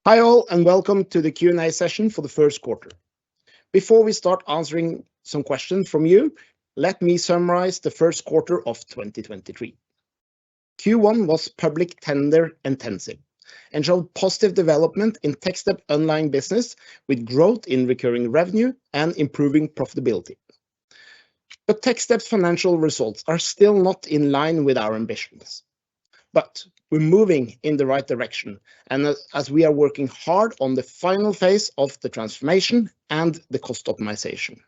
Hi all, and welcome to the Q&A session for the first quarter. Before we start answering some questions from you, let me summarize the first quarter of 2023. Q1 was public tender intensive and showed positive development in Techstep online business with growth in recurring revenue and improving profitability. But Techstep's financial results are still not in line with our ambitions. But we're moving in the right direction, and as we are working hard on the final phase of the transformation and the cost optimization.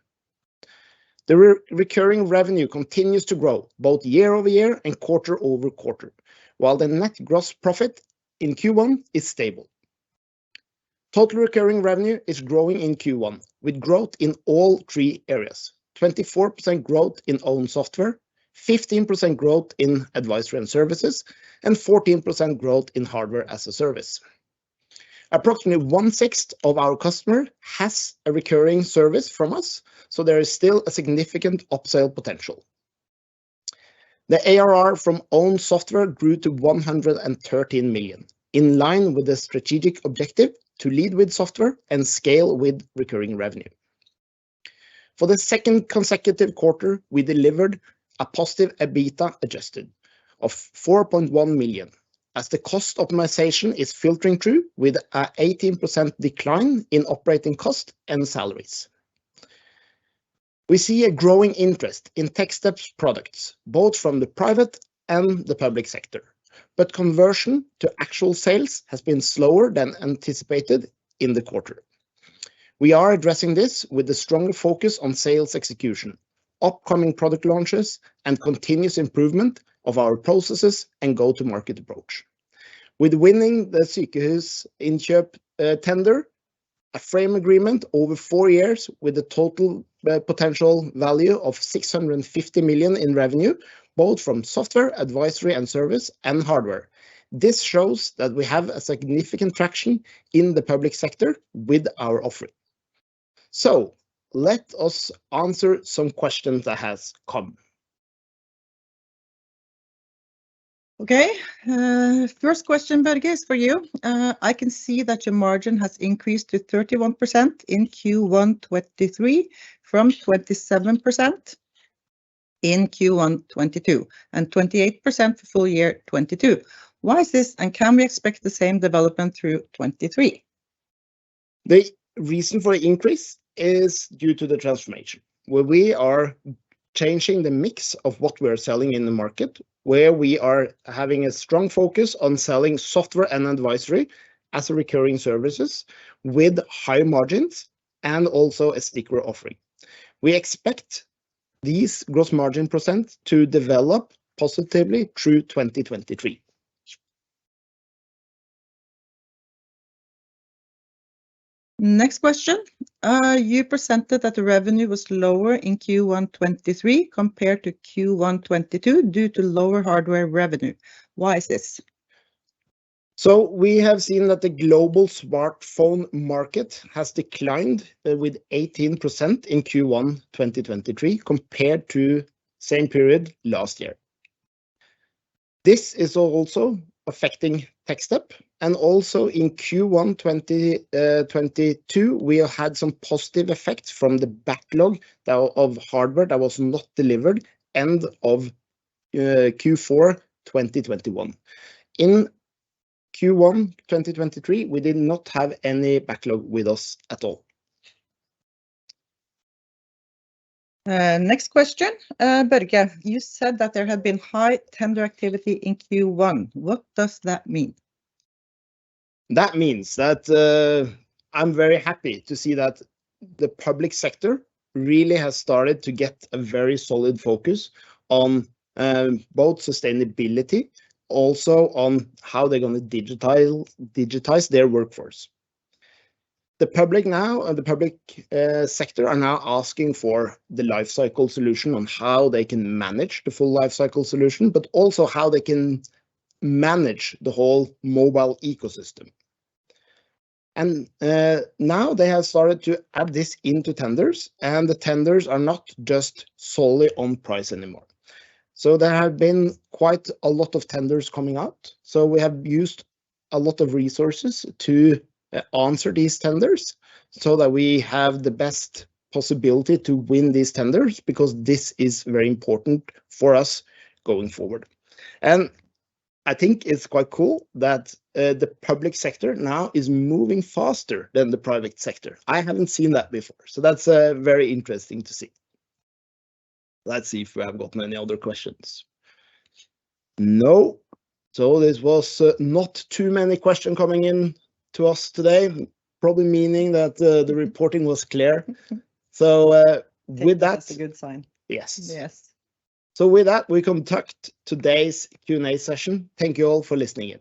The recurring revenue continues to grow both year-over-year and quarter-over-quarter, while the net gross profit in Q1 is stable. Total recurring revenue is growing in Q1, with growth in all three areas: 24% growth in own software, 15% growth in advisory and services, and 14% growth in hardware as a service. Approximately 1/6 of our customer has a recurring service from us, so there is still a significant upsell potential. The ARR from own software grew to 113 million, in line with the strategic objective to lead with software and scale with recurring revenue. For the second consecutive quarter, we delivered a positive EBITDA adjusted of 4.1 million, as the cost optimization is filtering through with an 18% decline in operating cost and salaries. We see a growing interest in Techstep's products, both from the private and the public sector, but conversion to actual sales has been slower than anticipated in the quarter. We are addressing this with a stronger focus on sales execution, upcoming product launches, and continuous improvement of our processes and go-to-market approach. With winning the Sykehusinnkjøp tender, a frame agreement over 4 years with a total potential value of 650 million in revenue, both from software, advisory and service, and hardware. This shows that we have a significant traction in the public sector with our offering. So, let us answer some questions that has come. Okay, first question, Børge, is for you. I can see that your margin has increased to 31% in Q1 2023 from 27% in Q1 2022 and 28% for full year 2022. Why is this, and can we expect the same development through 2023? The reason for the increase is due to the transformation, where we are changing the mix of what we are selling in the market, where we are having a strong focus on selling software and advisory as a recurring services with high margins and also a stickier offering. We expect these gross margin % to develop positively through 2023. Next question. You presented that the revenue was lower in Q1 2023 compared to Q1 2022 due to lower hardware revenue. Why is this? So we have seen that the global smartphone market has declined with 18% in Q1 2023 compared to same period last year. This is also affecting Techstep, and also in Q1 2022 we had some positive effects from the backlog of hardware that was not delivered end of Q4 2021. In Q1 2023 we did not have any backlog with us at all. Next question. Børge, you said that there had been high tender activity in Q1. What does that mean? That means that I'm very happy to see that the public sector really has started to get a very solid focus on both sustainability, also on how they're going to digitize their workforce. The public now, the public sector are now asking for the lifecycle solution on how they can manage the full lifecycle solution, but also how they can manage the whole mobile ecosystem. And now they have started to add this into tenders, and the tenders are not just solely on price anymore. So there have been quite a lot of tenders coming out. So we have used a lot of resources to answer these tenders so that we have the best possibility to win these tenders, because this is very important for us going forward. And I think it's quite cool that the public sector now is moving faster than the private sector. I haven't seen that before, so that's very interesting to see. Let's see if we have gotten any other questions. No. So this was not too many questions coming in to us today, probably meaning that the reporting was clear. So with that, that's a good sign. Yes. Yes. So with that, we conduct today's Q&A session. Thank you all for listening in.